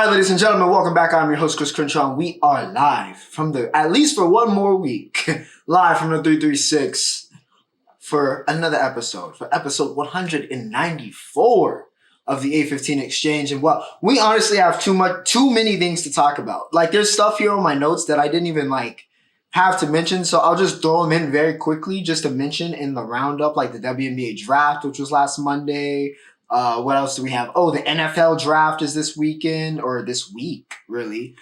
right, ladies and gentlemen, welcome back. I'm your host, Chris Crenshaw. We are live from at least for one more week, live from the 336 for another episode, for episode 194 of the 815 Exchange. And well, we honestly have too many things to talk about. Like, there's stuff here on my notes that I didn't even have to mention, so I'll just throw them in very quickly just to mention in the roundup, like the WNBA draft, which was last Monday. What else do we have? Oh, the NFL draft is this weekend, or this week, really.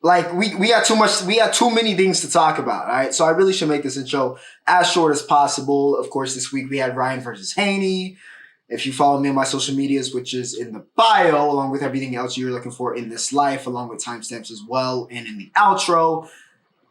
Like, we got too many things to talk about, all right? So I really should make this intro as short as possible. Of course, this week we had Ryan versus Haney. If you follow me on my social medias, which is in the bio, along with everything else you're looking for in this life, along with timestamps as well, and in the outro,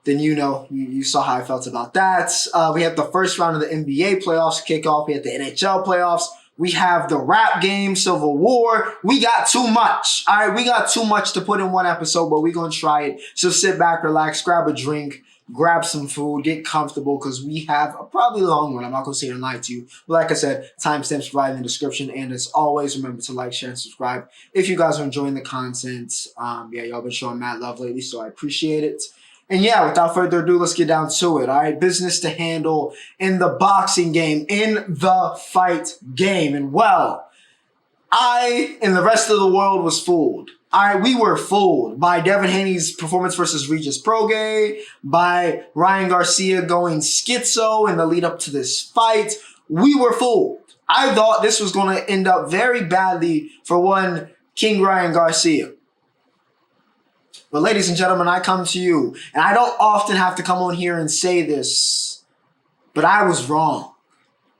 then you saw how I felt about that. We had the first round of the NBA playoffs kickoff. We had the NHL playoffs. We have the rap game, Civil War. We got too much. All right, we got too much to put in one episode, but we're going to try it. So sit back, relax, grab a drink, grab some food, get comfortable, because we have a probably long one. I'm not going to say it and lie to you. But like I said, timestamps provided in the description. And as always, remember to like, share, and subscribe if you guys are enjoying the content. Y'all been showing mad love lately, so I appreciate it. And yeah, without further ado, let's get down to it, all right? Business to handle in the boxing game, in the fight game. And well, I and the rest of the world was fooled. All right, we were fooled by Devin Haney's performance versus Regis Prograis, by Ryan Garcia going schizo in the lead up to this fight. We were fooled. I thought this was going to end up very badly for one King Ryan Garcia. But ladies and gentlemen, I come to you, and I don't often have to come on here and say this, but I was wrong.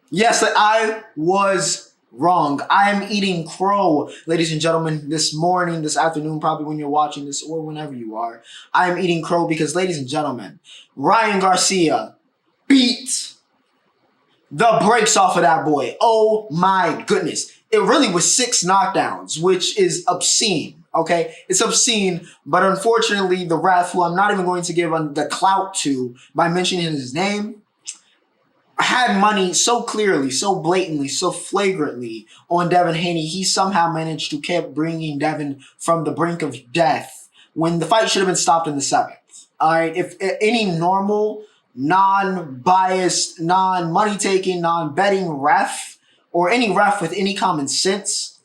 Yes, I was wrong. I am eating crow, ladies and gentlemen, this morning, this afternoon, probably when you're watching this or whenever you are. I am eating crow because, ladies and gentlemen, Ryan Garcia beat the brakes off of that boy. Oh my goodness. It really was 6 knockdowns, which is obscene. Okay, it's obscene, but unfortunately, the ref, who I'm not even going to give the clout to by mentioning his name, had money so clearly, so blatantly, so flagrantly on Devin Haney. He somehow managed to keep bringing Devin from the brink of death when the fight should have been stopped in the 7th. All right, if any normal, non-biased, non-money-taking, non-betting ref, or any ref with any common sense,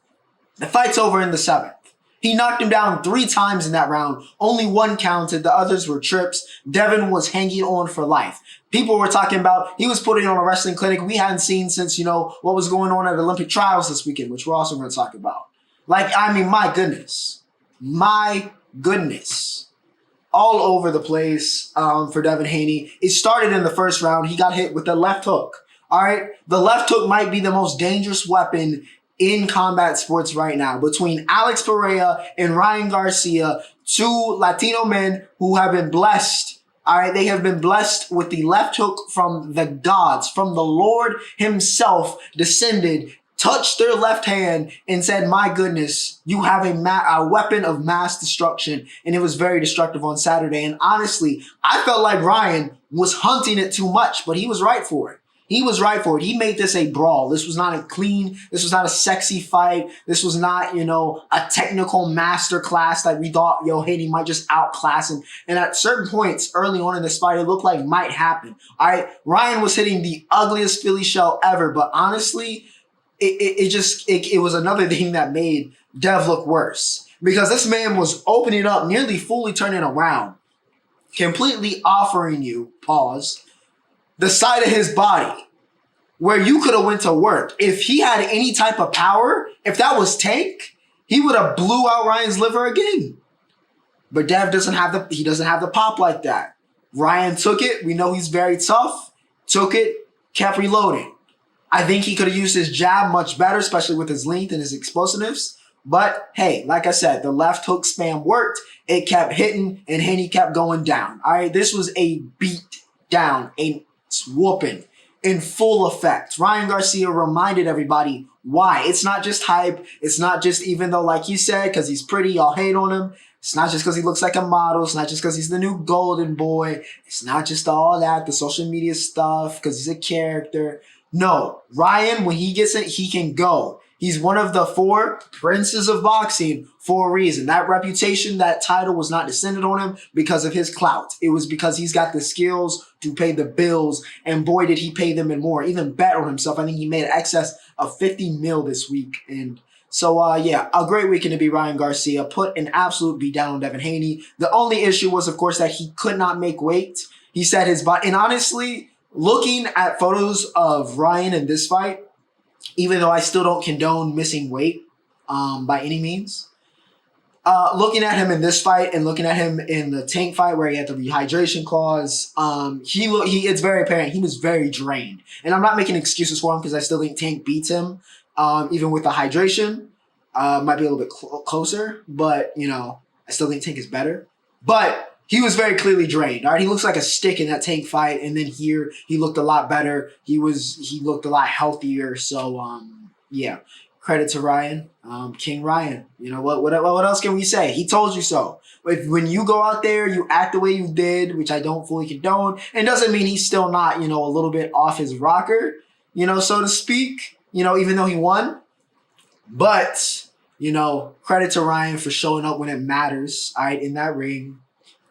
the fight's over in the 7th. He knocked him down 3 times in that round. Only 1 counted. The others were trips. Devin was hanging on for life. People were talking about he was putting on a wrestling clinic we hadn't seen since, what was going on at Olympic trials this weekend, which we're also going to talk about. My goodness. My goodness. All over the place for Devin Haney. It started in the first round. He got hit with the left hook. All right? The left hook might be the most dangerous weapon in combat sports right now, between Alex Pereira and Ryan Garcia, 2 Latino men who have been blessed. All right, they have been blessed with the left hook from the gods, from the Lord himself descended, touched their left hand and said, my goodness, you have a weapon of mass destruction. And it was very destructive on Saturday. And honestly, I felt like Ryan was hunting it too much, but he was right for it. He was right for it. He made this a brawl. This was not a clean, this was not a sexy fight. This was not, a technical masterclass that we thought, Haney might just outclass him. And at certain points early on in this fight, it looked like might happen. All right. Ryan was hitting the ugliest Philly shell ever, but honestly, it was another thing that made Dev look worse, because this man was opening up, nearly fully turning around, completely offering you, the side of his body where you could have went to work. If he had any type of power, if that was Tank, he would have blew out Ryan's liver again. But Dev doesn't have the pop like that. Ryan took it. We know he's very tough. Took it, kept reloading. I think he could have used his jab much better, especially with his length and his explosiveness. But hey, like I said, the left hook spam worked. It kept hitting and Haney kept going down. All right, this was a beat down, a whooping in full effect. Ryan Garcia reminded everybody why. It's not just hype. It's not just, even though, like you said, because he's pretty, y'all hate on him. It's not just because he looks like a model. It's not just because he's the new golden boy. It's not just all that, the social media stuff, because he's a character. No, Ryan, when he gets it, he can go. He's one of the 4 princes of boxing for a reason. That reputation, that title was not descended on him because of his clout. It was because he's got the skills to pay the bills, and boy, did he pay them and more. Even bet on himself. I think he made an excess of 50 mil this week. And so, yeah, a great weekend to be Ryan Garcia. Put an absolute beat down on Devin Haney. The only issue was, of course, that he could not make weight. He said his body, and honestly, looking at photos of Ryan in this fight, even though I still don't condone missing weight by any means, looking at him in this fight and looking at him in the Tank fight where he had the rehydration clause, it's very apparent he was very drained. And I'm not making excuses for him because I still think Tank beats him, even with the hydration. Might be a little bit closer, but, I still think Tank is better. But he was very clearly drained. All right, he looks like a stick in that Tank fight, and then here he looked a lot better. He looked a lot healthier. So yeah, credit to Ryan, King Ryan. What else can we say? He told you so. When you go out there, you act the way you did, which I don't fully condone. It doesn't mean he's still not a little bit off his rocker, so to speak. Even though he won, but credit to Ryan for showing up when it matters. All right, in that ring.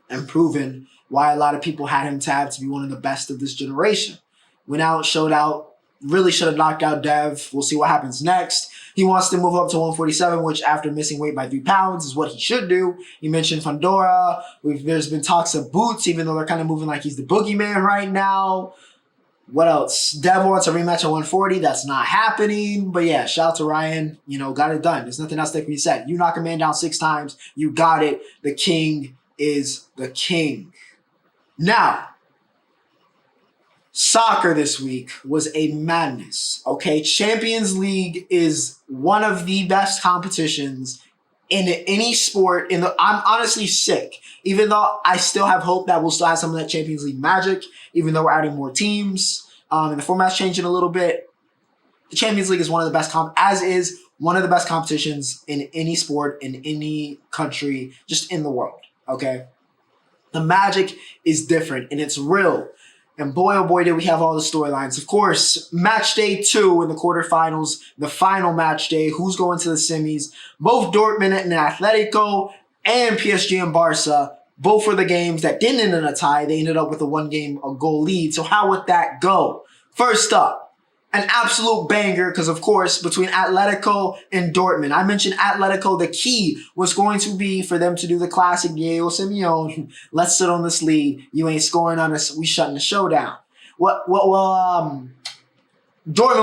And proven why a lot of people had him tabbed to be one of the best of this generation. Went out, showed out, really should have knocked out Dev. We'll see what happens next. He wants to move up to 147, which after missing weight by 3 pounds is what he should do. He mentioned Fandora. There's been talks of Boots, even though they're kind of moving like he's the boogeyman right now. What else? Dev wants a rematch at 140. That's not happening. But yeah, shout out to Ryan. Got it done. There's nothing else that can be said. You knock a man down 6 times. You got it. The king is the king. Now, soccer this week was a madness. Okay, Champions League is one of the best competitions in any sport. I'm honestly sick, even though I still have hope that we'll still have some of that Champions League magic, even though we're adding more teams and the format's changing a little bit. The Champions League is one of the best one of the best competitions in any sport, in any country, just in the world. Okay, the magic is different and it's real. And boy, oh boy, did we have all the storylines. Of course, match day 2 in the quarterfinals, the final match day. Who's going to the semis? Both Dortmund and Atletico and PSG and Barca, both were the games that didn't end in a tie. They ended up with a 1-goal lead. So how would that go? First up, an absolute banger because, of course, between Atletico and Dortmund. I mentioned Atletico. The key was going to be for them to do the classic Diego Simeone. Let's sit on this lead. You ain't scoring on us. We shutting the show down. Dortmund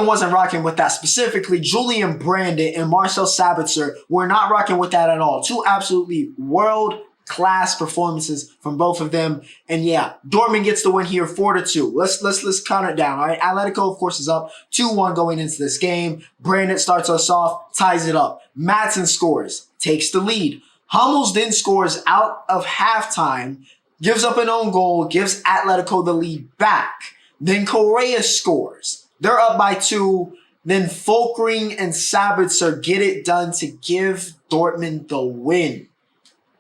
wasn't rocking with that specifically. Julian Brandt and Marcel Sabitzer were not rocking with that at all. 2 absolutely world-class performances from both of them. And yeah, Dortmund gets the win here 4-2. Let's count it down. All right, Atletico, of course, is up 2-1 going into this game. Brandt starts us off, ties it up. Madsen scores, takes the lead. Hummels then scores out of halftime, gives up an own goal, gives Atletico the lead back. Then Correa scores. They're up by 2. Then Folkring and Sabitzer get it done to give Dortmund the win.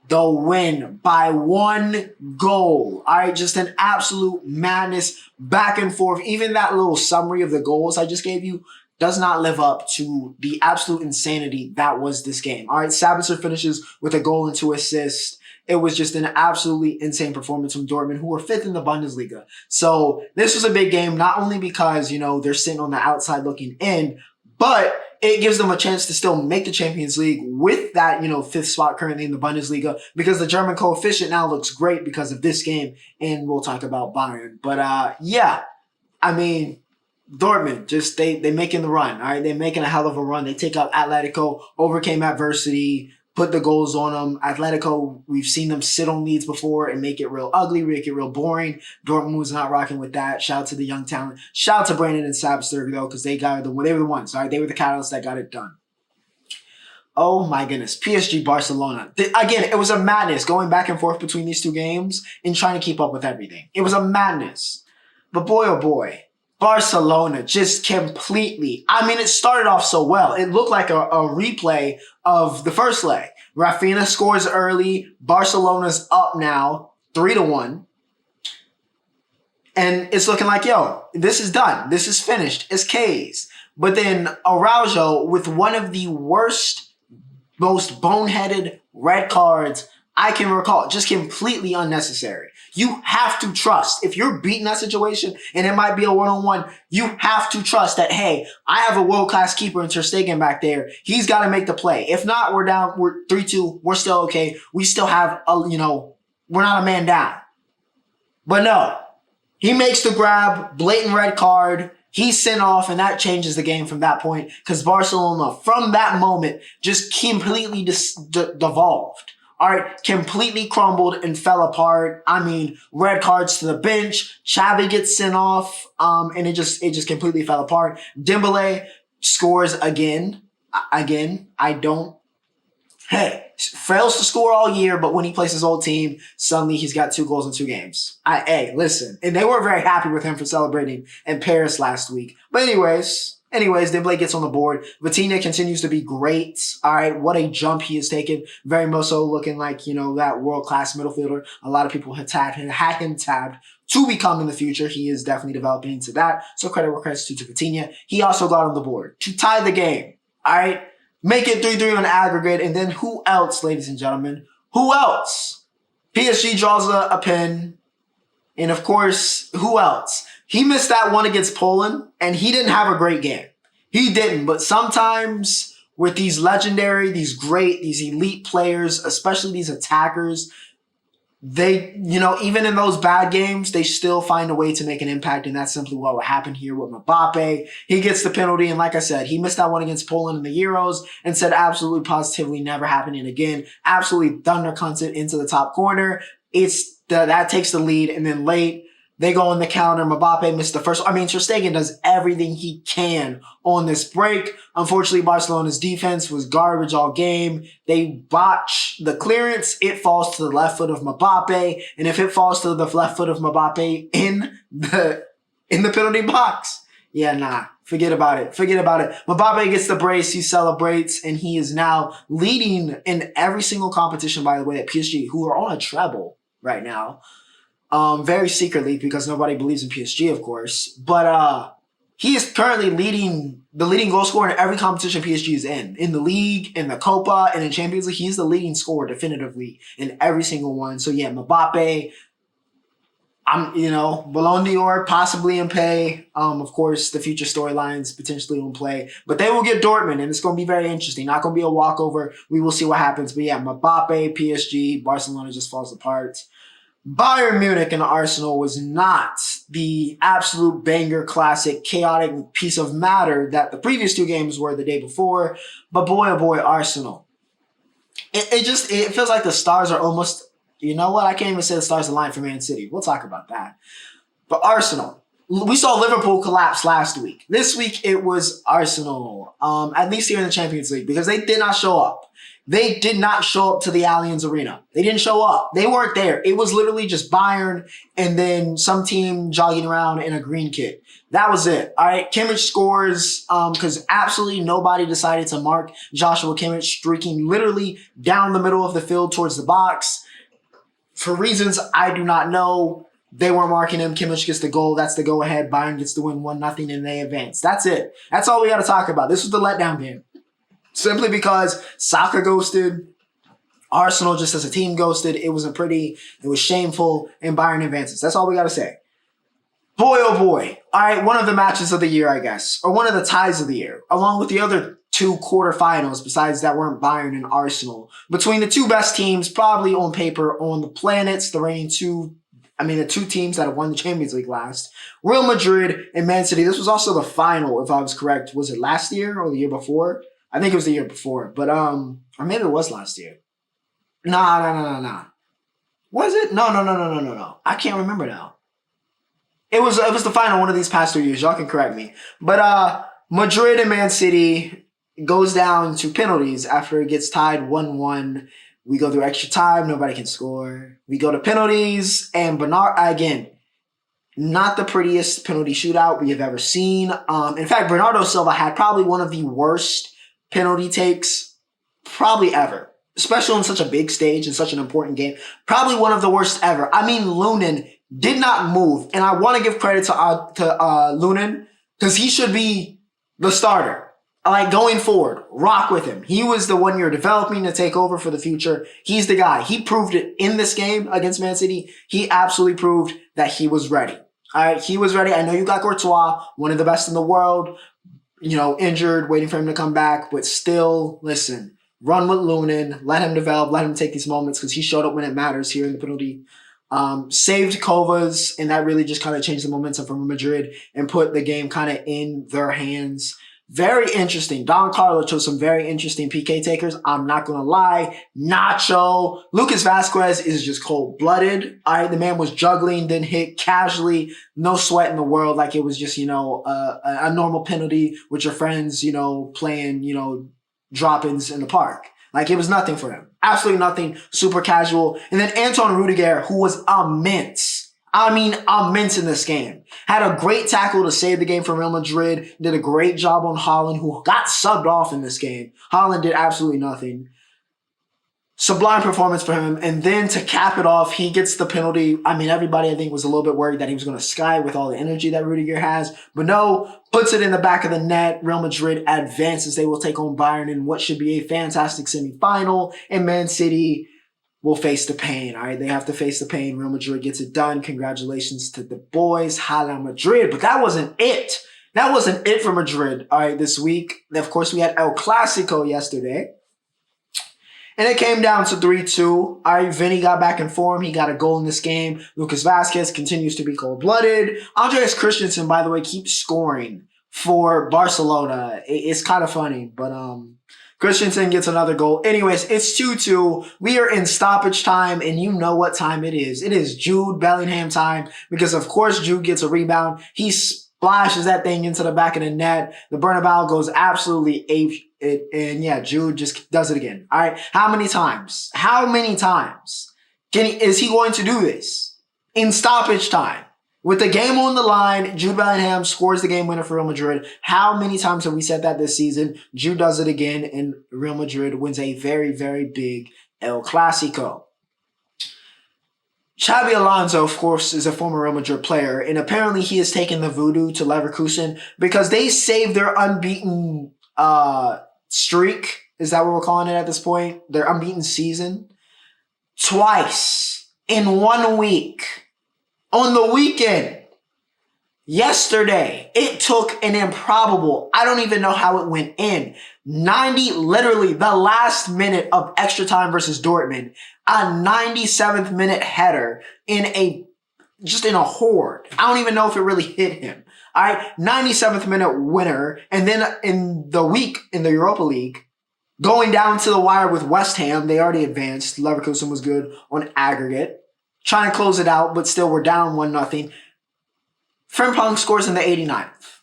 The win by 1 goal. All right, just an absolute madness, back and forth. Even that little summary of the goals I just gave you does not live up to the absolute insanity that was this game. All right, Sabitzer finishes with a goal and 2 assists. It was just an absolutely insane performance from Dortmund, who were 5th in the Bundesliga. So this was a big game, not only because, they're sitting on the outside looking in, but it gives them a chance to still make the Champions League with that, 5th spot currently in the Bundesliga, because the German coefficient now looks great because of this game, and we'll talk about Bayern. But yeah, I mean, Dortmund, just they making the run, all right? They're making a hell of a run. They take out Atletico, overcame adversity, put the goals on them. Atletico, we've seen them sit on leads before and make it real ugly, make it real boring. Dortmund was not rocking with that. Shout out to the young talent. Shout out to Brandon and Sabitzer, though, because they were the ones, all right? They were the catalysts that got it done. Oh my goodness. PSG Barcelona. Again, it was a madness going back and forth between these 2 games and trying to keep up with everything. It was a madness. But boy, oh boy, Barcelona just completely, it started off so well. It looked like a replay of the first leg. Rafinha scores early. Barcelona's up now 3-1. And it's looking like, this is done. This is finished. It's K's. But then Araujo with one of the worst, most boneheaded red cards I can recall. Just completely unnecessary. You have to trust. If you're beating that situation and it might be a one-on-one, you have to trust that, hey, I have a world-class keeper in Ter Stegen back there. He's got to make the play. If not, we're down. We're 3-2. We're still okay. We still have, we're not a man down. But no, he makes the grab, blatant red card. He's sent off, and that changes the game from that point because Barcelona, from that moment, just completely devolved. All right, completely crumbled and fell apart. I mean, red cards to the bench. Xavi gets sent off, and it just completely fell apart. Dembele scores again. Fails to score all year, but when he plays his old team, suddenly he's got 2 goals in 2 games. Listen. And they weren't very happy with him for celebrating in Paris last week. But anyways, Dembele gets on the board. Vitinha continues to be great. All right, what a jump he has taken. Very much so looking like, that world-class midfielder. A lot of people had him tabbed to become in the future. He is definitely developing into that. So credit where credit's due to Vitinha. He also got on the board to tie the game. All right. Make it 3-3 on aggregate. And then who else, ladies and gentlemen? Who else? PSG draws a pen. And of course, who else? He missed that one against Poland, and he didn't have a great game. He didn't. But sometimes with these legendary, these great, these elite players, especially these attackers, they, even in those bad games, they still find a way to make an impact, and that's simply what happened here with Mbappe. He gets the penalty, and like I said, he missed that one against Poland in the Euros and said absolutely positively never happening again. Absolutely thundercunts it into the top corner. That takes the lead, and then late, they go on the counter. Mbappe missed the first. Ter Stegen does everything he can on this break. Unfortunately, Barcelona's defense was garbage all game. They botch the clearance. It falls to the left foot of Mbappe. And if it falls to the left foot of Mbappe in the penalty box, forget about it. Mbappe gets the brace. He celebrates, and he is now leading in every single competition, by the way, at PSG, who are on a treble right now. Very secretly, because nobody believes in PSG, of course. But he is currently the leading goal scorer in every competition PSG is in. In the league, in the Copa, and in Champions League, he's the leading scorer definitively in every single one. So yeah, Mbappe, Ballon d'Or, possibly in pay. Of course, the future storylines potentially in play. But they will get Dortmund, and it's going to be very interesting. Not going to be a walkover. We will see what happens. But yeah, Mbappe, PSG, Barcelona just falls apart. Bayern Munich and Arsenal was not the absolute banger, classic, chaotic piece of matter that the previous 2 games were the day before. But boy, oh boy, Arsenal. It feels like the stars are almost, I can't even say the stars align for Man City. We'll talk about that. But Arsenal. We saw Liverpool collapse last week. This week it was Arsenal, at least here in the Champions League, because they did not show up. They did not show up to the Allianz Arena. They didn't show up. They weren't there. It was literally just Bayern and then some team jogging around in a green kit. That was it. All right. Kimmich scores because absolutely nobody decided to mark Joshua Kimmich, streaking literally down the middle of the field towards the box. For reasons I do not know, they weren't marking him. Kimmich gets the goal. That's the go-ahead. Bayern gets the win 1-0, and they advance. That's it. That's all we got to talk about. This was the letdown game. Simply because Saka ghosted, Arsenal just as a team ghosted. It was shameful, and Bayern advances. That's all we got to say. Boy, oh boy. All right, one of the matches of the year, I guess, or one of the ties of the year, along with the other 2 quarterfinals besides that weren't Bayern and Arsenal. Between the 2 best teams, probably on paper, on the planets, the 2 teams that have won the Champions League last, Real Madrid and Man City. This was also the final, if I was correct. Was it last year or the year before? I think it was the year before, but or maybe it was last year. Nah. Was it? No. I can't remember now. It was the final one of these past 2 years. Y'all can correct me. But Madrid and Man City goes down to penalties after it gets tied 1-1. We go through extra time. Nobody can score. We go to penalties, and Bernard again. Not the prettiest penalty shootout we have ever seen. In fact, Bernardo Silva had probably one of the worst penalty takes probably ever, especially on such a big stage in such an important game. Probably one of the worst ever. Lunin did not move, and I want to give credit to Lunin because he should be the starter. Like, going forward, rock with him. He was the one you're developing to take over for the future. He's the guy. He proved it in this game against Man City. He absolutely proved that he was ready. All right, he was ready. I know you got Courtois, one of the best in the world, injured, waiting for him to come back, but still, listen, run with Lunin, let him develop, let him take these moments because he showed up when it matters here in the penalty. Saved Kovas, and that really just kind of changed the momentum from Madrid and put the game kind of in their hands. Very interesting. Don Carlo chose some very interesting PK takers. I'm not going to lie. Nacho. Lucas Vasquez is just cold-blooded. All right, the man was juggling, then hit casually. No sweat in the world. Like it was just, a normal penalty with your friends, playing, drop-ins in the park. Like it was nothing for him. Absolutely nothing. Super casual. And then Anton Rudiger, who was immense. I mean, immense in this game. Had a great tackle to save the game for Real Madrid. Did a great job on Haaland, who got subbed off in this game. Haaland did absolutely nothing. Sublime performance for him. And then to cap it off, he gets the penalty. I mean, everybody, I think, was a little bit worried that he was going to sky with all the energy that Rudiger has. But no, puts it in the back of the net. Real Madrid advances. They will take on Bayern in what should be a fantastic semifinal. And Man City will face the pain, all right? They have to face the pain. Real Madrid gets it done. Congratulations to the boys. Hala Madrid. But that wasn't it. That wasn't it for Madrid, all right, this week. Of course, we had El Clasico yesterday. And it came down to 3-2. All right, Vinny got back in form. He got a goal in this game. Lucas Vasquez continues to be cold-blooded. Andreas Christensen, by the way, keeps scoring for Barcelona. It's kind of funny, but Christensen gets another goal. Anyways, it's 2-2. We are in stoppage time, and you know what time it is. It is Jude Bellingham time because, of course, Jude gets a rebound. He splashes that thing into the back of the net. The Bernabeu goes absolutely ape. And yeah, Jude just does it again. All right. How many times? How many times is he going to do this in stoppage time? With the game on the line, Jude Bellingham scores the game winner for Real Madrid. How many times have we said that this season? Jude does it again, and Real Madrid wins a very, very big El Clasico. Xabi Alonso, of course, is a former Real Madrid player, and apparently he has taken the voodoo to Leverkusen because they saved their unbeaten streak. Is that what we're calling it at this point? Their unbeaten season. Twice in 1 week. On the weekend, yesterday, it took an improbable, I don't even know how it went in, literally the last minute of extra time versus Dortmund, a 97th minute header in a horde. I don't even know if it really hit him. All right, 97th minute winner, and then in the week in the Europa League, going down to the wire with West Ham, they already advanced. Leverkusen was good on aggregate. Trying to close it out, but still we're down 1-0. Frimpong scores in the 89th.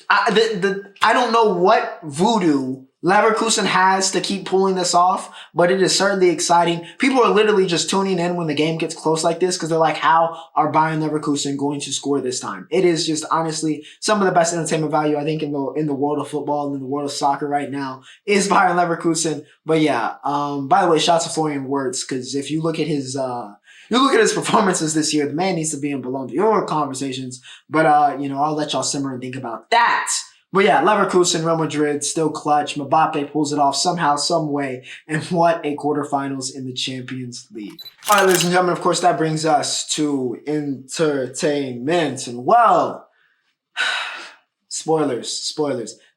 I don't know what voodoo Leverkusen has to keep pulling this off, but it is certainly exciting. People are literally just tuning in when the game gets close like this because they're like, how are Bayern Leverkusen going to score this time? It is just honestly some of the best entertainment value I think in the world of football and in the world of soccer right now is Bayern Leverkusen. But yeah, by the way, shout out to Florian Wirtz because if you look at his performances this year, the man needs to be in Ballon d'Or conversations. But I'll let y'all simmer and think about that. But yeah, Leverkusen, Real Madrid, still clutch. Mbappe pulls it off somehow, some way. And what a quarterfinals in the Champions League. All right, ladies and gentlemen, of course, that brings us to entertainment. And well, spoilers.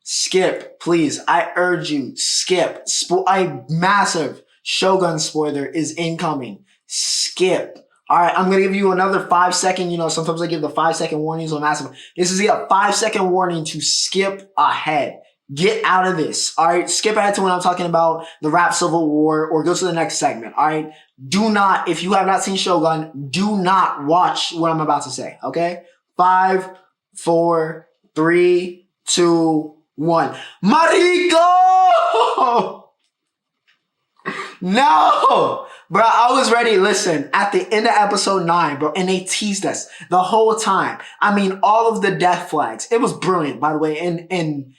Skip, please. I urge you, skip. A massive Shogun spoiler is incoming. Skip. All right, I'm going to give you another 5 second. Sometimes I give the 5 second warnings on massive. This is a 5 second warning to skip ahead. Get out of this. All right, skip ahead to when I'm talking about the rap civil war or go to the next segment. All right, do not, if you have not seen Shogun, do not watch what I'm about to say. Okay, 5, 4, 3, 2, 1. Marico! No! Bro, I was ready. Listen, at the end of episode 9, bro, and they teased us the whole time. I mean, all of the death flags. It was brilliant, by the way. And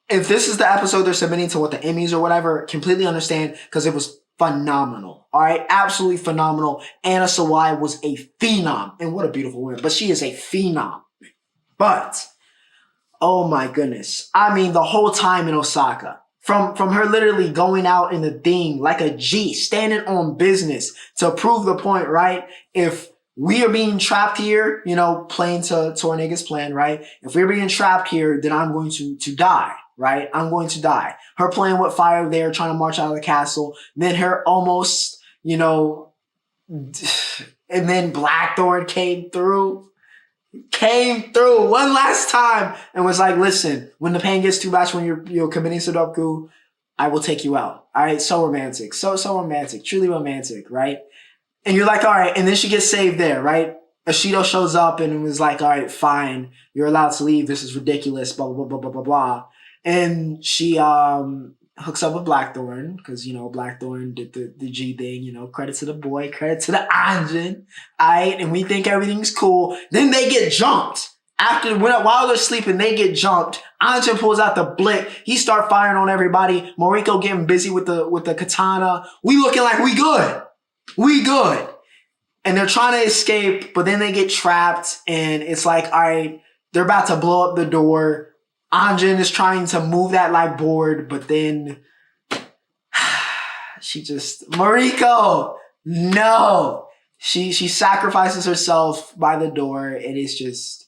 if this is the episode they're submitting to what the Emmys or whatever, completely understand because it was phenomenal. All right, absolutely phenomenal. Anna Sawai was a phenom. And what a beautiful woman. But she is a phenom. But Oh my goodness. I mean, the whole time in Osaka. From her literally going out in the thing like a G, standing on business to prove the point, right? If we are being trapped here, playing to our niggas' plan, right? If we're being trapped here, then I'm going to die, right? I'm going to die. Her playing with fire there, trying to march out of the castle. Then her almost, and then Blackthorn came through one last time and was like, listen, when the pain gets too much, when you're committing Sudoku, I will take you out. All right. So romantic. So romantic. Truly romantic. Right. And you're like, all right. And then she gets saved there. Right. Ashido shows up and was like, all right, fine. You're allowed to leave. This is ridiculous. Blah, blah, blah, blah, blah, blah. And she, hooks up with Blackthorn because, Blackthorn did the G thing, credit to the boy, credit to the Anjin. Alright, and we think everything's cool. Then they get jumped. While they're sleeping, they get jumped. Anjin pulls out the blick. He start firing on everybody. Moriko getting busy with the katana. We looking like we good. We good. And they're trying to escape, but then they get trapped and it's like, alright, they're about to blow up the door. Anjin is trying to move that light board, but then Mariko, no. She sacrifices herself by the door. It is just,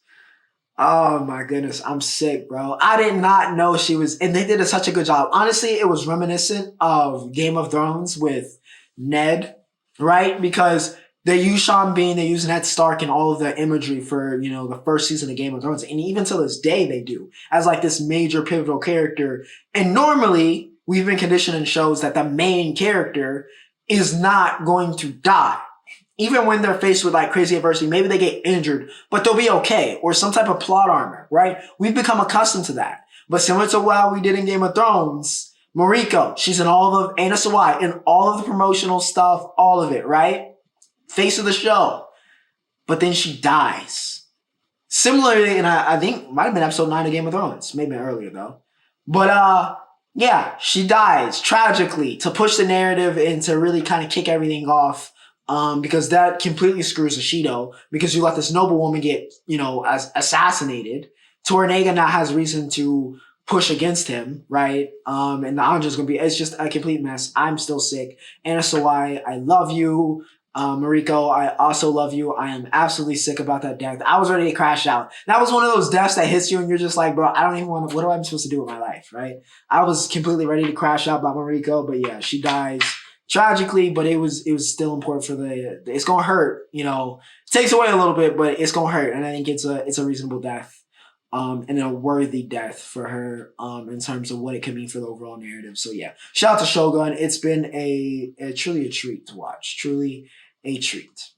oh my goodness, I'm sick, bro. I did not know she was, and they did such a good job. Honestly, it was reminiscent of Game of Thrones with Ned, right? Because they use Sean Bean, they use Ned Stark and all of the imagery for, the first season of Game of Thrones. And even to this day, they do as like this major pivotal character. And normally we've been conditioned in shows that the main character is not going to die. Even when they're faced with like crazy adversity, maybe they get injured, but they'll be okay. Or some type of plot armor, right? We've become accustomed to that. But similar to what we did in Game of Thrones, Mariko, she's in all of Anna Sawai, in all of the promotional stuff, all of it, right? Face of the show. But then she dies. Similarly, and I think it might have been episode 9 of Game of Thrones. Maybe earlier though. But yeah, she dies tragically to push the narrative and to really kind of kick everything off. Because that completely screws Ashido because you let this noblewoman get, assassinated. Tornega now has reason to push against him, right? And the Anja's gonna be, it's just a complete mess. I'm still sick. Anna Sawai, I love you. Mariko, I also love you. I am absolutely sick about that death. I was ready to crash out. That was one of those deaths that hits you and you're just like, bro, I don't even want to, what am I supposed to do with my life, right? I was completely ready to crash out about Mariko, but yeah, she dies tragically, but it was still important for it's gonna hurt, it takes away a little bit, but it's gonna hurt. And I think it's a reasonable death, and a worthy death for her, in terms of what it can mean for the overall narrative. So yeah, shout out to Shogun. It's been a truly a treat to watch. Truly a treat.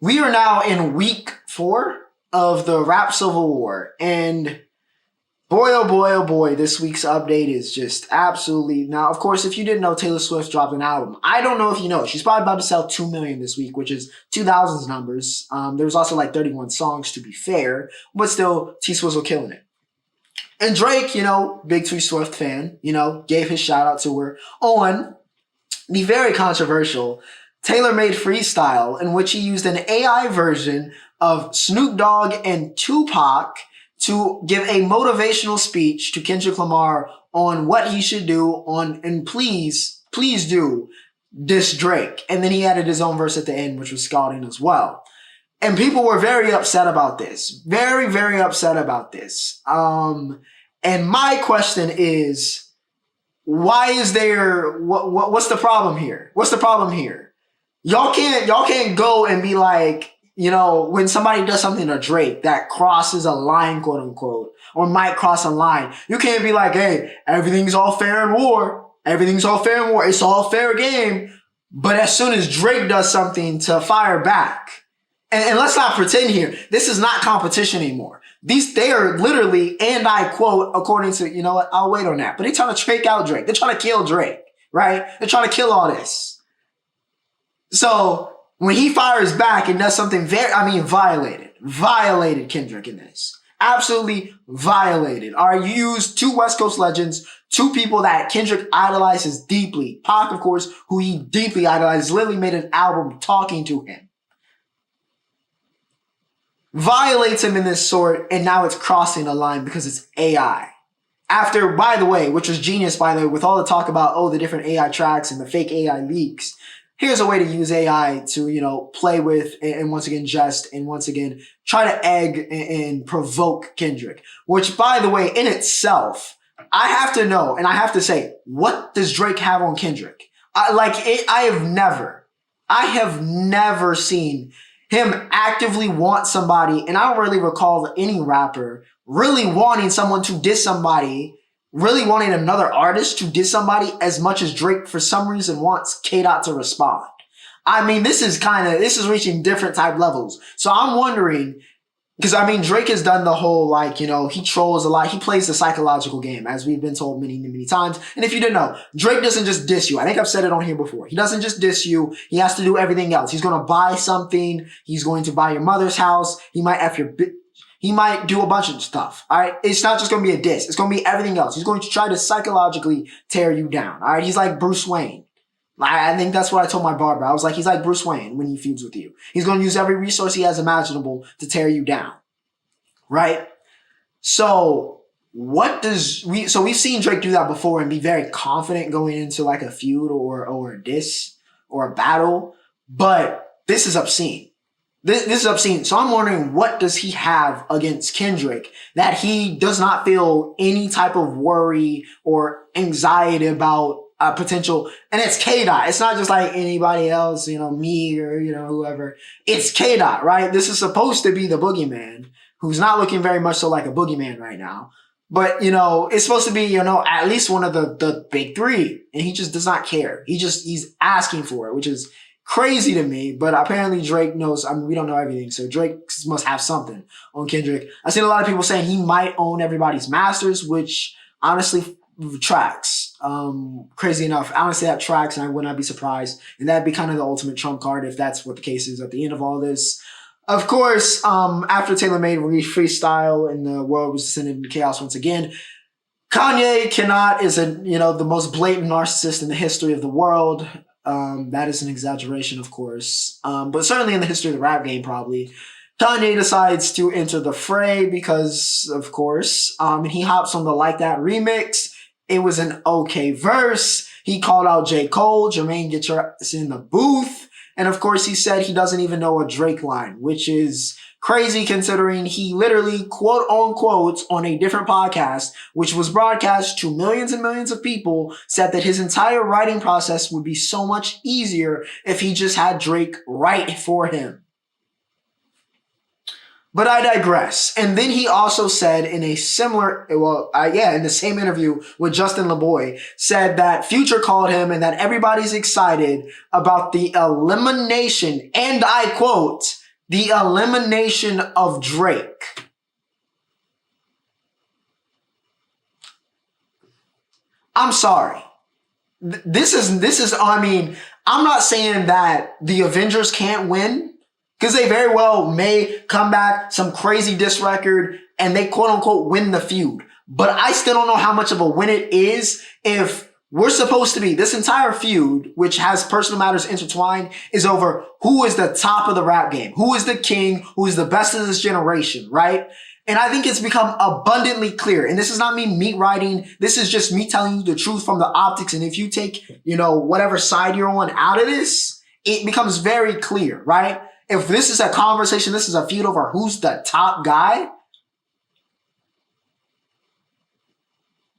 We are now in week 4 of the Rap Civil War, and boy, oh boy, this week's update is just absolutely... Now, of course, if you didn't know, Taylor Swift dropped an album. I don't know if you know. She's probably about to sell 2 million this week, which is 2000's numbers. There was also like 31 songs, to be fair, but still, T-Swizzle killing it. And Drake, big T Swift fan, gave his shout out to her on the very controversial tailor-made freestyle in which he used an AI version of Snoop Dogg and Tupac to give a motivational speech to Kendrick Lamar on what he should do and please do diss Drake. And then he added his own verse at the end, which was scalding as well. And people were very upset about this. Very, very upset about this. And my question is, why is there, what's the problem here? What's the problem here? Y'all can't go and be like, when somebody does something to Drake that crosses a line, quote unquote, or might cross a line, you can't be like, hey, everything's all fair in war. Everything's all fair in war. It's all fair game. But as soon as Drake does something to fire back, and let's not pretend here, this is not competition anymore. They are literally, and I quote, according to, I'll wait on that. But they're trying to take out Drake. They're trying to kill Drake, right? They're trying to kill all this. So when he fires back and does something violated Kendrick in this. Absolutely violated. All right, you used 2 West Coast legends, 2 people that Kendrick idolizes deeply. Pac, of course, who he deeply idolizes, literally made an album talking to him. violates him in this sort, and now it's crossing a line because it's AI. After, by the way, which was genius, by the way, with all the talk about, the different AI tracks and the fake AI leaks, here's a way to use AI to, play with and once again jest and once again try to egg and provoke Kendrick. Which, by the way, in itself, I have to know and I have to say, what does Drake have on Kendrick? I have never seen him actively want somebody, and I don't really recall any rapper really wanting someone to diss somebody, really wanting another artist to diss somebody as much as Drake for some reason wants K-Dot to respond. I mean, this is reaching different type levels. So I'm wondering, because I mean, Drake has done the whole, he trolls a lot. He plays the psychological game, as we've been told many, many times. And if you didn't know, Drake doesn't just diss you. I think I've said it on here before. He doesn't just diss you. He has to do everything else. He's going to buy something. He's going to buy your mother's house. He might he might do a bunch of stuff. All right. It's not just going to be a diss. It's going to be everything else. He's going to try to psychologically tear you down. All right. He's like Bruce Wayne. I think that's what I told my barber. I was like, he's like Bruce Wayne when he feuds with you. He's going to use every resource he has imaginable to tear you down. Right? So we've seen Drake do that before and be very confident going into like a feud or a diss or a battle. But this is obscene. This is obscene. So I'm wondering, what does he have against Kendrick that he does not feel any type of worry or anxiety about a potential? And it's K-Dot. It's not just like anybody else, me or, whoever. It's K-Dot, right? This is supposed to be the boogeyman who's not looking very much so like a boogeyman right now. But, it's supposed to be, at least one of the big three. And he just does not care. He's asking for it, which is crazy to me, but apparently Drake knows. I mean, we don't know everything, so Drake must have something on Kendrick. I've seen a lot of people saying he might own everybody's masters, which honestly tracks. Crazy enough, honestly that tracks, and I would not be surprised. And that'd be kind of the ultimate trump card if that's what the case is at the end of all this. Of course, after Taylor made freestyle and the world was descended into chaos once again, Kanye is the most blatant narcissist in the history of the world. That is an exaggeration, of course. But certainly in the history of the rap game, probably. Kanye decides to enter the fray because, of course, he hops on the Like That remix. It was an okay verse. He called out J. Cole, Jermaine, get your ass in the booth. And of course, he said he doesn't even know a Drake line, which is crazy considering he literally, quote unquote, on a different podcast, which was broadcast to millions and millions of people, said that his entire writing process would be so much easier if he just had Drake write for him. But I digress. And then he also said in a similar, in the same interview with Justin LeBoy, said that Future called him and that everybody's excited about the elimination, and I quote, the elimination of Drake. I'm sorry. This is, I'm not saying that the Avengers can't win, because they very well may come back, some crazy diss record, and they quote unquote win the feud. But I still don't know how much of a win it is if we're supposed to be, this entire feud, which has personal matters intertwined, is over who is the top of the rap game, who is the king, who is the best of this generation, right? And I think it's become abundantly clear. And this is not me meat writing. This is just me telling you the truth from the optics. And if you take, whatever side you're on out of this, it becomes very clear, right? If this is a conversation, this is a feud over who's the top guy,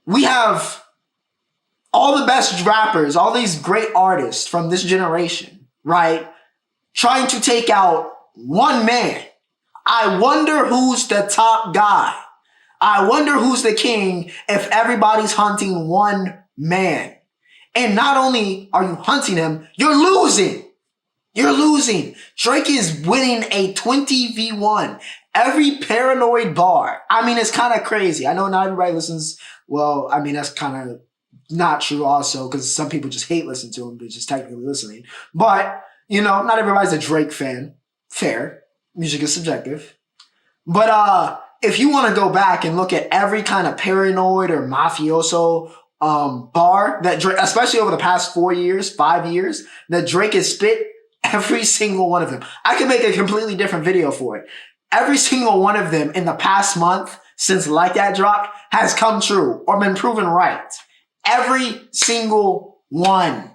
we have all the best rappers, all these great artists from this generation, right? Trying to take out one man. I wonder who's the top guy. I wonder who's the king if everybody's hunting one man. And not only are you hunting him, you're losing. You're losing. Drake is winning a 20v1. Every paranoid bar. It's kind of crazy. I know not everybody listens. Well, that's kind of not true also, because some people just hate listening to him. They're just technically listening. But, not everybody's a Drake fan. Fair. Music is subjective. But if you want to go back and look at every kind of paranoid or mafioso bar that Drake, especially over the past 5 years, that Drake has spit, every single one of them. I could make a completely different video for it. every single one of them in the past month since Like That dropped has come true or been proven right. Every single one.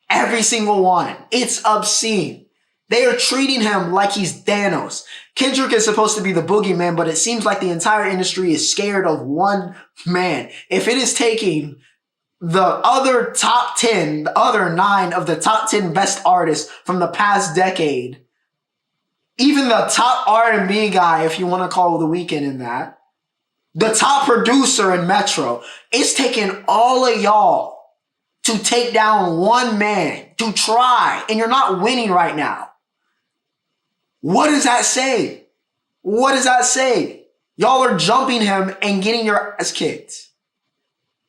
Every single one. It's obscene. They are treating him like he's Thanos. Kendrick is supposed to be the boogeyman, but it seems like the entire industry is scared of one man. If it is taking the other top 10, the other 9 of the top 10 best artists from the past decade, even the top R&B guy, if you want to call The Weeknd in that, the top producer in Metro, it's taking all of y'all to take down one man, to try, and you're not winning right now. What does that say? What does that say? Y'all are jumping him and getting your ass kicked.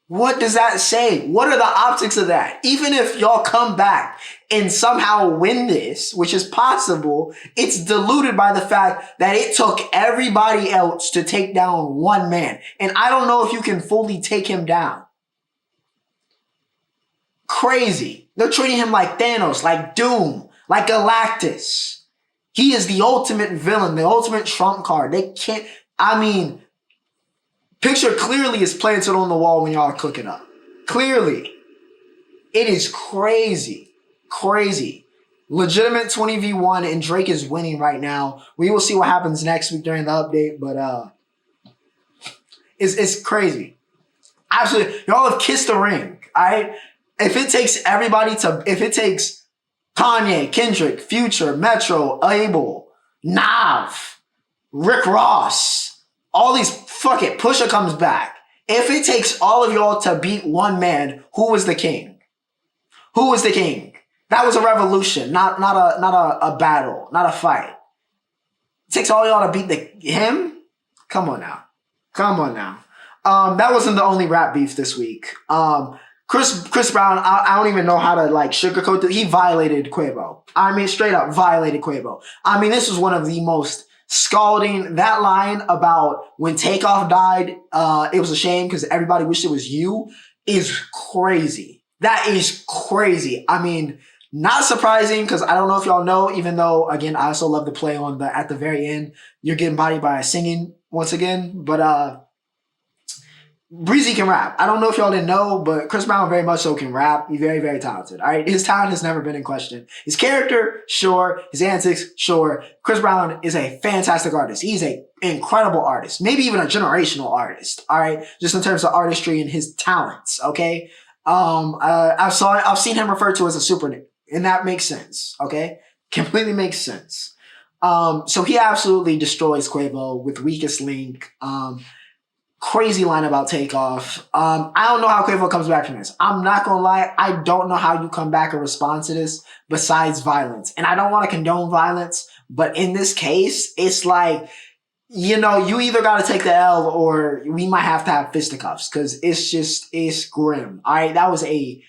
What does that say? What are the optics of that? Even if y'all come back and somehow win this, which is possible, it's diluted by the fact that it took everybody else to take down one man. And I don't know if you can fully take him down. Crazy. They're treating him like Thanos, like Doom, like Galactus. He is the ultimate villain, the ultimate trump card. They can't, picture clearly is planted on the wall when y'all are cooking up. Clearly. It is crazy. Crazy. Legitimate 20v1 and Drake is winning right now. We will see what happens next week during the update, but it's crazy. Absolutely. Y'all have kissed the ring, alright? If it takes Kanye, Kendrick, Future, Metro, Abel, Nav, Rick Ross, all these, fuck it, Pusha comes back. If it takes all of y'all to beat one man, who was the king? Who was the king? That was a revolution, not a battle, not a fight. It takes all y'all to beat him? Come on now. Come on now. That wasn't the only rap beef this week. Chris Brown, I don't even know how to sugarcoat it. He violated Quavo. Straight up violated Quavo. This was one of the most scalding. That line about when Takeoff died, it was a shame because everybody wished it was you, is crazy. That is crazy. Not surprising because I don't know if y'all know, even though, again, I also love to play on at the very end, you're getting bodied by singing once again, but Breezy can rap. I don't know if y'all didn't know, but Chris Brown very much so can rap. He's very, very talented. All right. His talent has never been in question. His character, sure. His antics, sure. Chris Brown is a fantastic artist. He's an incredible artist. Maybe even a generational artist. All right. Just in terms of artistry and his talents. Okay. I've seen him referred to as a super nigga, and that makes sense. Okay. Completely makes sense. So he absolutely destroys Quavo with Weakest Link. Crazy line about Takeoff. I don't know how Quavo comes back from this. I'm not gonna lie, I don't know how you come back and respond to this besides violence. And I don't want to condone violence, but in this case, it's like, you either gotta take the L or we might have to have fisticuffs because it's grim. Alright, that was a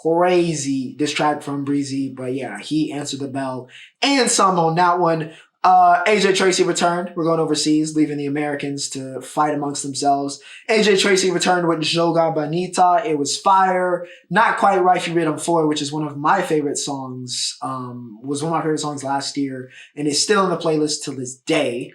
crazy diss track from Breezy, but yeah, he answered the bell and some on that one. AJ Tracey returned. We're going overseas, leaving the Americans to fight amongst themselves. AJ Tracey returned with Joga Bonito. It was fire. Not quite Wifey Rhythm 4, which is one of my favorite songs. Was one of my favorite songs last year, and it's still in the playlist till this day.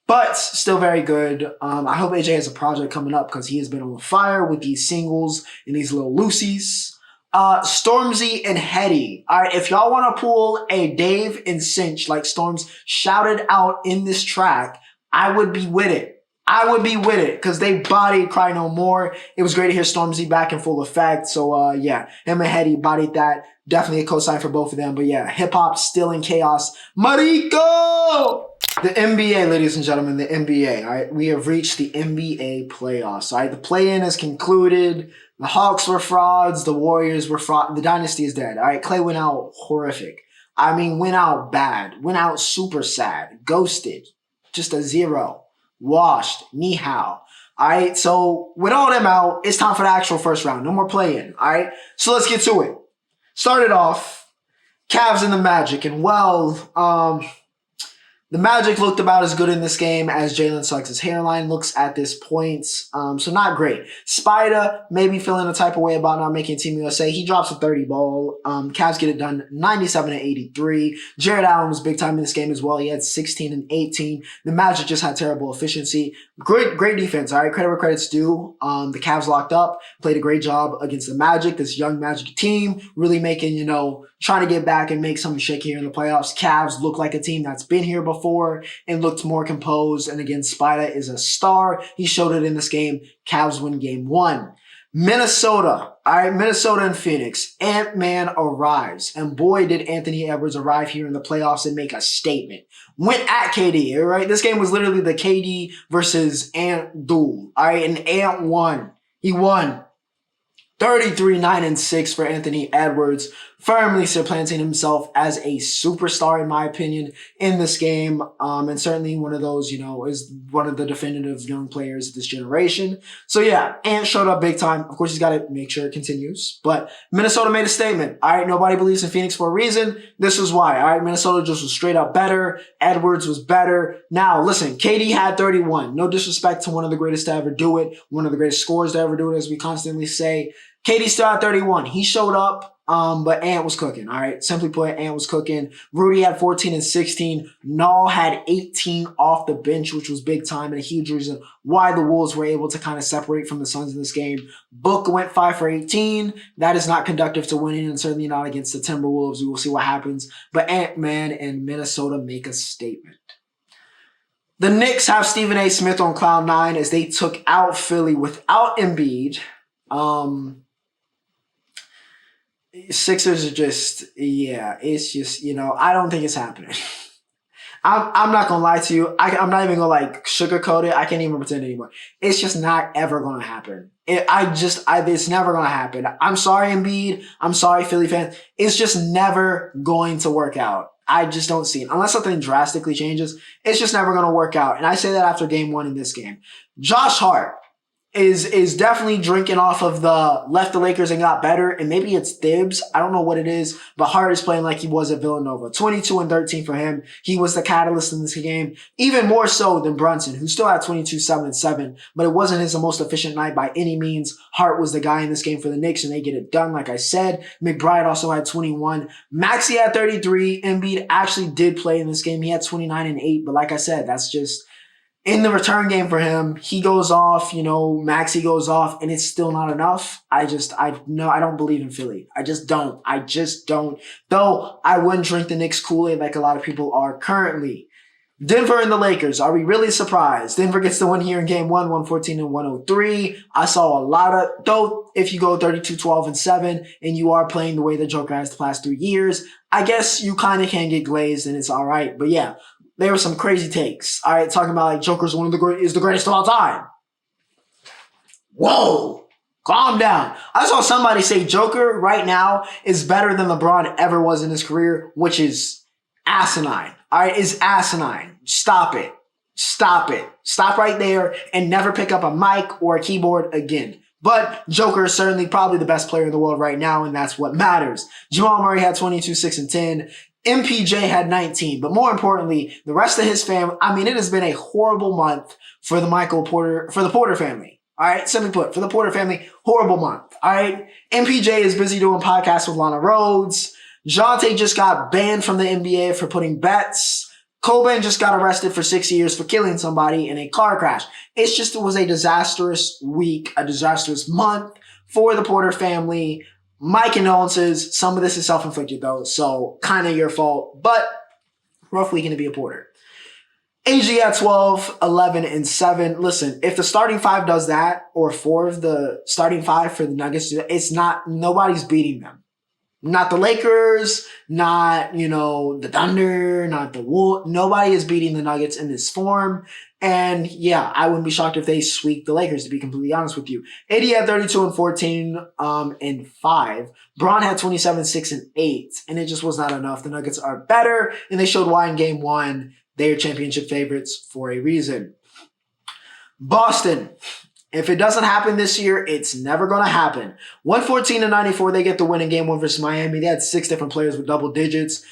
But still very good. I hope AJ has a project coming up because he has been on fire with these singles and these little loosies. Stormzy and Headie. Alright, if y'all want to pull a Dave and Cinch like Storms shouted out in this track, I would be with it. I would be with it because they bodied Cry No More. It was great to hear Stormzy back in full effect. So, yeah, him and Headie bodied that. Definitely a cosign for both of them. But yeah, hip hop still in chaos. Marico! The NBA, ladies and gentlemen, the NBA. All right, we have reached the NBA playoffs. All right, the play-in has concluded. The Hawks were frauds. The Warriors were fraud. The dynasty is dead. All right, Clay went out horrific. Went out bad. Went out super sad. Ghosted. Just a 0. Washed. Ni hao. All right, so with all them out, it's time for the actual first round. No more play-in. All right, so let's get to it. Started off, Cavs and the Magic, and The Magic looked about as good in this game as Jalen Suggs' hairline looks at this point. So not great. Spider maybe feeling a type of way about not making Team USA. He drops a 30 ball. Cavs get it done 97-83. Jared Allen was big time in this game as well. He had 16 and 18. The Magic just had terrible efficiency. Great defense. All right, credit where credit's due. The Cavs locked up, played a great job against the Magic. This young Magic team really making, trying to get back and make something shake here in the playoffs. Cavs look like a team that's been here before and looked more composed. And again, Spida is a star. He showed it in this game. Cavs win game 1. Minnesota. All right, Minnesota and Phoenix. Ant-Man arrives. And boy, did Anthony Edwards arrive here in the playoffs and make a statement. Went at KD, all right? This game was literally the KD versus Ant duel, all right? And Ant won. He won. 33-9-6 for Anthony Edwards, firmly supplanting himself as a superstar, in my opinion, in this game. And certainly one of those, is one of the definitive young players of this generation. So yeah, Ant showed up big time. Of course, he's got to make sure it continues. But Minnesota made a statement. All right, nobody believes in Phoenix for a reason. This was why. All right, Minnesota just was straight up better. Edwards was better. Now, listen, KD had 31. No disrespect to one of the greatest to ever do it, one of the greatest scorers to ever do it, as we constantly say. KD still had 31. He showed up, but Ant was cooking, all right? Simply put, Ant was cooking. Rudy had 14 and 16. Null had 18 off the bench, which was big time and a huge reason why the Wolves were able to kind of separate from the Suns in this game. Book went 5 for 18. That is not conducive to winning, and certainly not against the Timberwolves. We will see what happens. But Ant-Man and Minnesota make a statement. The Knicks have Stephen A. Smith on cloud 9 as they took out Philly without Embiid. Sixers are just, it's just, I don't think it's happening. I'm not gonna lie to you. I'm not even gonna sugarcoat it. I can't even pretend anymore. It's just not ever gonna happen. It's never gonna happen. I'm sorry, Embiid. I'm sorry, Philly fans. It's just never going to work out. I just don't see it. Unless something drastically changes, it's just never gonna work out. And I say that after game 1 in this game. Josh Hart is definitely drinking off of the left the Lakers and got better, and maybe it's Thibs. I don't know what it is, but Hart is playing like he was at Villanova. 22 and 13 for him. He was the catalyst in this game, even more so than Brunson, who still had 22, 7, and 7, but it wasn't his most efficient night by any means. Hart was the guy in this game for the Knicks, and they get it done, like I said. McBride also had 21. Maxey had 33. Embiid actually did play in this game. He had 29 and 8, but like I said, that's just in the return game for him. He goes off, Maxey goes off, and it's still not enough. I don't believe in Philly. I just don't. Though I wouldn't drink the Knicks Kool-Aid like a lot of people are currently. Denver and the Lakers. Are we really surprised? Denver gets the win here in game 1, 114 and 103. I saw a lot of, though, if you go 32, 12, and 7, and you are playing the way the Joker has the past 3 years, I guess you kind of can get glazed, and it's all right. But yeah, there were some crazy takes. All right, talking about Joker's is the greatest of all time. Whoa, calm down. I saw somebody say Joker right now is better than LeBron ever was in his career, which is asinine. All right, is asinine. Stop it. Stop right there and never pick up a mic or a keyboard again. But Joker is certainly probably the best player in the world right now, and that's what matters. Jamal Murray had 22, 6, and 10. MPJ had 19, but more importantly, the rest of his family. It has been a horrible month for the Porter family. All right, simply put, for the Porter family, horrible month. All right, MPJ is busy doing podcasts with Lana Rhodes. Jonte just got banned from the NBA for putting bets. Cobain just got arrested for 6 years for killing somebody in a car crash. It was a disastrous week, a disastrous month for the Porter family. My condolences. Some of this is self-inflicted though, so kind of your fault, but rough weekend to be a Porter. AG at 12, 11, and 7. Listen, if the starting 5 does that, or 4 of the starting 5 for the Nuggets, nobody's beating them. Not the Lakers, not, the Thunder, not the Wolves. Nobody is beating the Nuggets in this form. And yeah, I wouldn't be shocked if they sweep the Lakers, to be completely honest with you. AD had 32 and 14 and 5. Braun had 27, 6, and 8. And it just was not enough. The Nuggets are better, and they showed why in game 1. They are championship favorites for a reason. Boston. If it doesn't happen this year, it's never going to happen. 114 and 94, they get the win in game 1 versus Miami. They had 6 different players with double digits.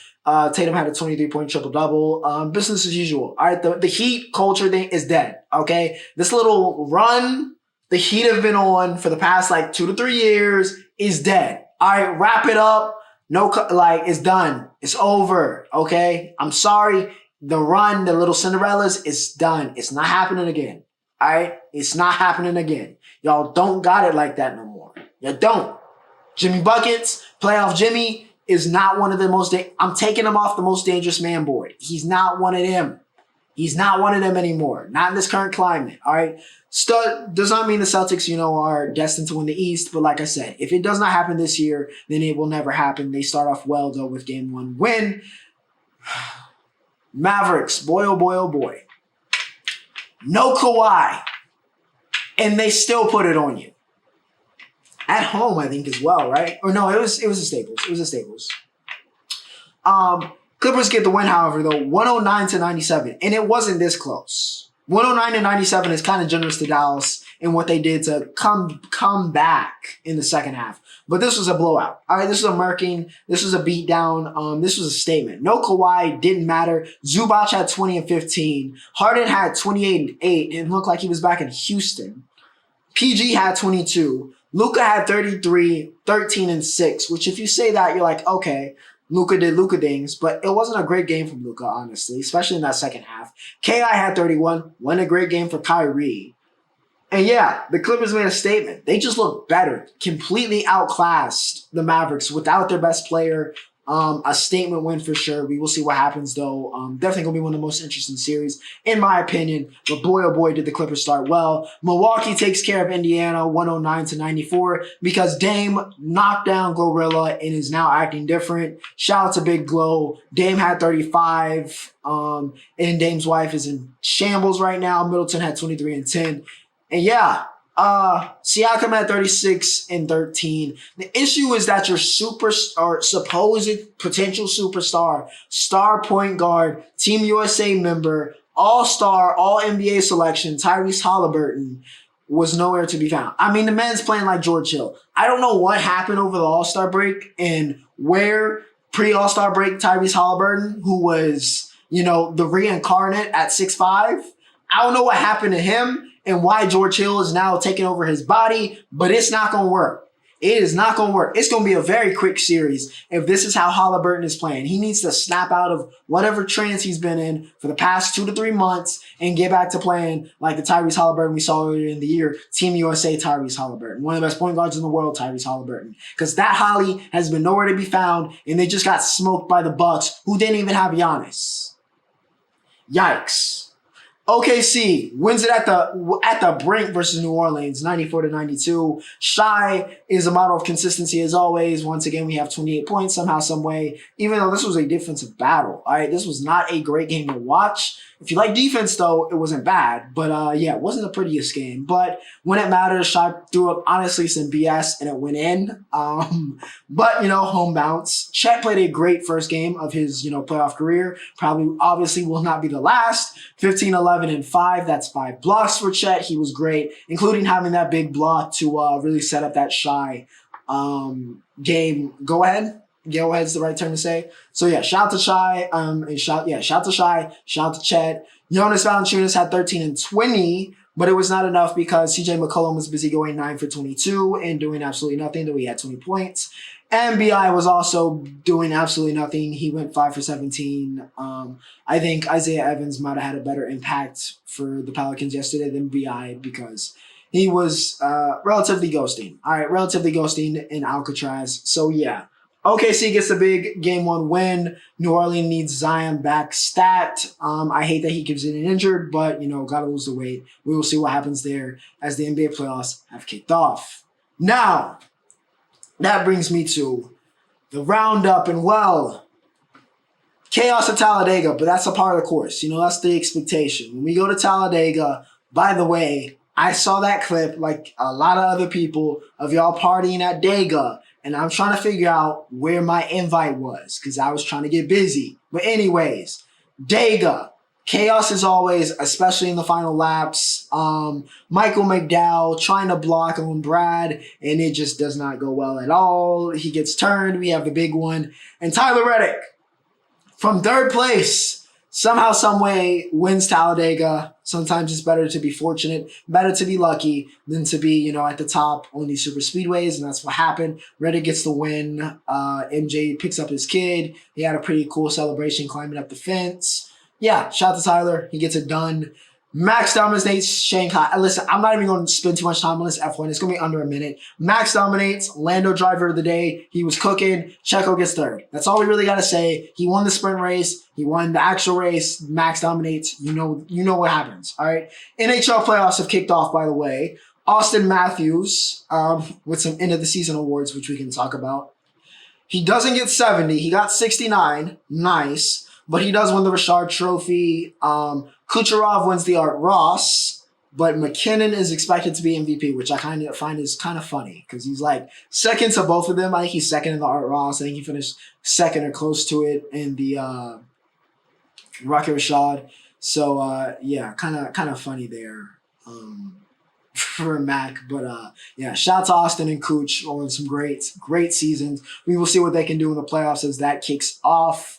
Tatum had a 23-point triple-double. Business as usual. All right, the Heat culture thing is dead, okay? This little run the Heat have been on for the past, 2 to 3 years is dead. All right, wrap it up. No, it's done. It's over, okay? I'm sorry. The run, the little Cinderellas, is done. It's not happening again, all right? It's not happening again. Y'all don't got it like that no more. You don't. Jimmy Buckets, playoff Jimmy, is not one of the most... I'm taking him off the most dangerous man board. He's not one of them. He's not one of them anymore. Not in this current climate, all right? Does not mean the Celtics, are destined to win the East, but like I said, if it does not happen this year, then it will never happen. They start off well, though, with Game 1 win. Mavericks, boy, oh boy, oh boy. No Kawhi, and they still put it on you. At home, I think, as well, right? Or no, it was a Staples. It was a Staples. Clippers get the win, however, though, 109-97. And it wasn't this close. 109-97 is kind of generous to Dallas in what they did to come back in the second half. But this was a blowout. All right, this was a murking. This was a beatdown. This was a statement. No Kawhi, didn't matter. Zubac had 20 and 15. Harden had 28 and 8 and looked like he was back in Houston. PG had 22. Luka had 33, 13, and 6, which if you say that, you're like, okay, Luka did Luka things, but it wasn't a great game from Luka, honestly, especially in that second half. KI had 31, wasn't a great game for Kyrie. And yeah, the Clippers made a statement. They just looked better, completely outclassed the Mavericks without their best player. A statement win for sure. We will see what happens, though. Definitely going to be one of the most interesting series, in my opinion. But boy, oh boy, did the Clippers start well. Milwaukee takes care of Indiana 109-94 because Dame knocked down Glorilla and is now acting different. Shout out to Big Glow. Dame had 35, and Dame's wife is in shambles right now. Middleton had 23 and 10. And yeah, Siakam at 36 and 13. The issue is that your supposed potential superstar, star point guard, Team USA member, all-star, all-NBA selection, Tyrese Halliburton, was nowhere to be found. I mean, the man's playing like George Hill. I don't know what happened over the All-Star break and where pre-All-Star break Tyrese Halliburton, who was, the reincarnate at 6'5", I don't know what happened to him and why George Hill is now taking over his body, but it's not going to work. It is not going to work. It's going to be a very quick series if this is how Halliburton is playing. He needs to snap out of whatever trance he's been in for the past 2 to 3 months and get back to playing like the Tyrese Halliburton we saw earlier in the year. Team USA Tyrese Halliburton. One of the best point guards in the world, Tyrese Halliburton. Because that Holly has been nowhere to be found, and they just got smoked by the Bucks, who didn't even have Giannis. Yikes. OKC wins it at the brink versus New Orleans, 94-92. Shai is a model of consistency as always. Once again, we have 28 points somehow, some way. Even though this was a defensive battle, all right, this was not a great game to watch. If you like defense, though, it wasn't bad. But yeah, it wasn't the prettiest game. But when it matters, Shai threw up honestly some BS and it went in. But home bounce. Chet played a great first game of his playoff career. Probably, obviously, will not be the last. 15, 11, and 5. That's 5 blocks for Chet. He was great, including having that big block to really set up that Shai game. Go ahead. Go ahead is the right term to say. So yeah, shout to Shai. Shout to Shai. Shout to Chet. Jonas Valanciunas had 13 and 20, but it was not enough because CJ McCollum was busy going 9 for 22 and doing absolutely nothing, though he had 20 points. And BI was also doing absolutely nothing. He went 5 for 17. I think Isaiah Evans might have had a better impact for the Pelicans yesterday than BI because he was relatively ghosting. All right, relatively ghosting in Alcatraz. So yeah. OKC gets the big Game 1 win. New Orleans needs Zion back stat. I hate that he keeps getting injured, but, got to lose the weight. We will see what happens there as the NBA playoffs have kicked off. Now, that brings me to the Roundup and, chaos at Talladega, but that's a part of the course. That's the expectation. When we go to Talladega, by the way, I saw that clip like a lot of other people of y'all partying at Dega. And I'm trying to figure out where my invite was because I was trying to get busy. But anyways, Dega. Chaos as always, especially in the final laps. Michael McDowell trying to block on Brad, and it just does not go well at all. He gets turned. We have the big one. And Tyler Reddick. from third place, somehow, some way wins Talladega. Sometimes it's better to be fortunate, better to be lucky than to be, at the top on these super speedways, and that's what happened. Reddick gets the win. MJ picks up his kid. He had a pretty cool celebration climbing up the fence. Yeah, shout out to Tyler. He gets it done. Max dominates Shanghai. Listen, I'm not even going to spend too much time on this F1. It's going to be under a minute. Max dominates. Lando driver of the day. He was cooking. Checo gets third. That's all we really got to say. He won the sprint race. He won the actual race. Max dominates. You know what happens. All right. NHL playoffs have kicked off, by the way. Austin Matthews with some end of the season awards, which we can talk about. He doesn't get 70. He got 69. Nice. But he does win the Richard Trophy. Kucherov wins the Art Ross, but McKinnon is expected to be MVP, which I kind of find is kind of funny because he's like second to both of them. I think he's second in the Art Ross. I think he finished second or close to it in the Rocket Richard. So yeah, kind of funny there for Mac. But yeah, shout out to Austin and Cooch on some great seasons. We will see what they can do in the playoffs as that kicks off.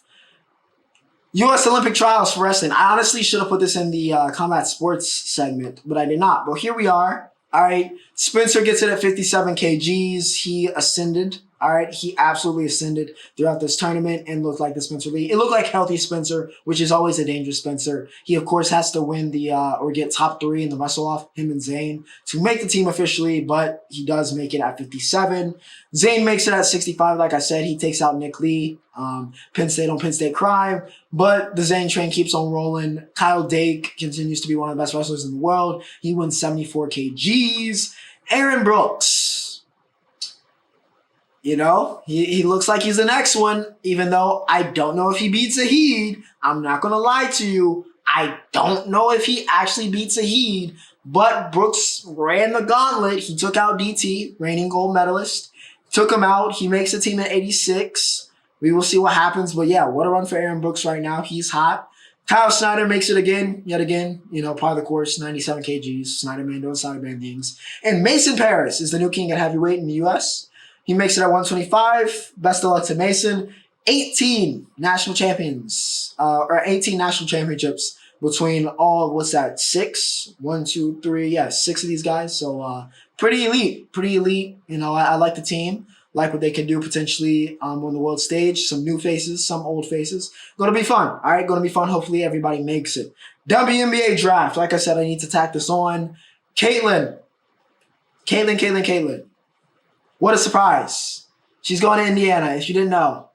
U.S. Olympic trials for wrestling. I honestly should have put this in the combat sports segment, but I did not. But here we are. All right. Spencer gets it at 57 kgs. He ascended. All right. He absolutely ascended throughout this tournament and looked like the Spencer Lee. It looked like healthy Spencer, which is always a dangerous Spencer. He, of course, has to win the or get top 3 in the wrestle off, him and Zayn, to make the team officially, but he does make it at 57. Zayn makes it at 65. Like I said, he takes out Nick Lee. Penn State on Penn State crime, but the Zayn train keeps on rolling. Kyle Dake continues to be one of the best wrestlers in the world. He wins 74 kgs. Aaron Brooks, he looks like he's the next one, even though I don't know if he beats Zahid. I'm not going to lie to you. I don't know if he actually beats Zahid, but Brooks ran the gauntlet. He took out DT, reigning gold medalist, took him out. He makes the team at 86. We will see what happens. But yeah, what a run for Aaron Brooks right now. He's hot. Kyle Snyder makes it yet again, part of the course, 97 kgs. Snyder man doing Snyder man things. And Mason Paris is the new king at heavyweight in the U.S. He makes it at 125. Best of luck to Mason. 18 national champions, or 18 national championships between all, what's that, 6? 1, 2, 3, yeah, 6 of these guys. So pretty elite. I like the team. Like what they can do potentially on the world stage. Some new faces, some old faces. Going to be fun. All right, going to be fun. Hopefully everybody makes it. WNBA draft. Like I said, I need to tack this on. Caitlin. What a surprise. She's going to Indiana, if you didn't know.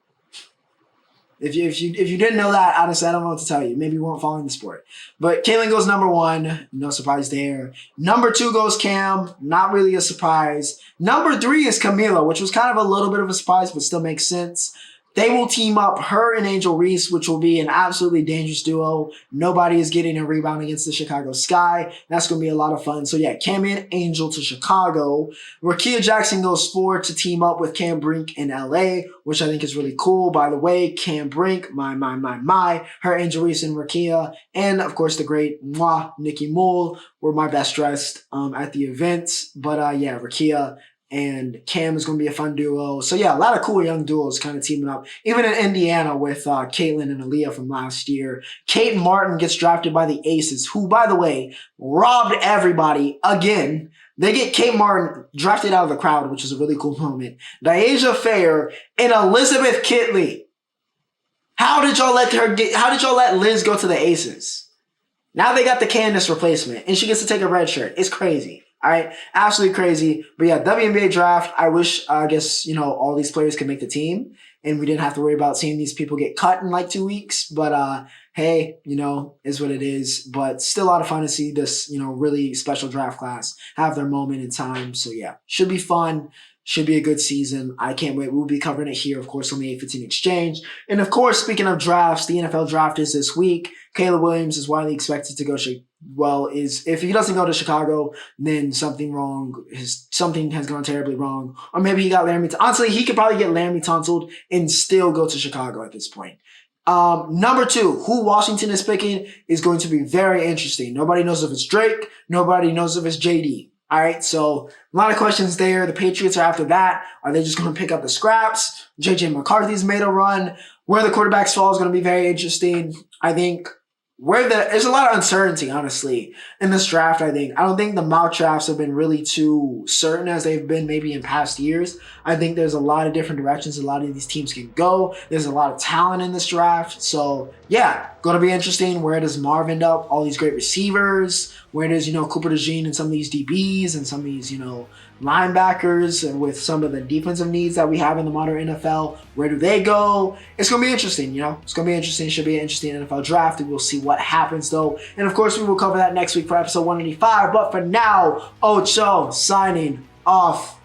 If you didn't know that, honestly, I don't know what to tell you. Maybe you weren't following the sport. But Caitlin goes number 1. No surprise there. Number 2 goes Cam. Not really a surprise. Number 3 is Camila, which was kind of a little bit of a surprise, but still makes sense. They will team up her and Angel Reese, which will be an absolutely dangerous duo. Nobody is getting a rebound against the Chicago Sky. That's going to be a lot of fun. So yeah, Cam and Angel to Chicago. Rakia Jackson goes 4 to team up with Cam Brink in LA, which I think is really cool. By the way, Cam Brink, my. Her, Angel Reese, and Rakia. And of course, the great Nikki Moole were my best dressed at the event. But yeah, Rakia and Cam is going to be a fun duo. So yeah, a lot of cool young duos kind of teaming up. Even in Indiana with Caitlin and Aaliyah from last year. Kate Martin gets drafted by the Aces, who, by the way, robbed everybody again. They get Kate Martin drafted out of the crowd, which is a really cool moment. Diasia Fair and Elizabeth Kitley. How did y'all let Liz go to the Aces? Now they got the Candace replacement, and she gets to take a red shirt. It's crazy. All right, absolutely crazy. But yeah, WNBA draft, I wish, all these players could make the team and we didn't have to worry about seeing these people get cut in like 2 weeks. But hey, is what it is. But still a lot of fun to see this, really special draft class have their moment in time. So yeah, should be fun. Should be a good season. I can't wait. We'll be covering it here, of course, on the 815 Exchange. And of course, speaking of drafts, the NFL draft is this week. Caleb Williams is widely expected to go. If he doesn't go to Chicago, then something has gone terribly wrong. Or maybe he got Laramie. Honestly, he could probably get Laramie tonsiled and still go to Chicago at this point. Number 2, who Washington is picking is going to be very interesting. Nobody knows if it's Drake. Nobody knows if it's JD. All right, so a lot of questions there. The Patriots are after that. Are they just going to pick up the scraps? JJ McCarthy's made a run. Where the quarterbacks fall is going to be very interesting. I think there's a lot of uncertainty, honestly, in this draft. I don't think the mock drafts have been really too certain as they've been maybe in past years. I think there's a lot of different directions a lot of these teams can go. There's a lot of talent in this draft. So yeah, going to be interesting. Where does Marv end up? All these great receivers. Where does, Cooper DeJean and some of these DBs and some of these, linebackers, and with some of the defensive needs that we have in the modern NFL, where do they go? It's going to be interesting, It's going to be interesting. It should be an interesting NFL draft, and we'll see what happens, though. And, of course, we will cover that next week for episode 185. But for now, Ocho signing off.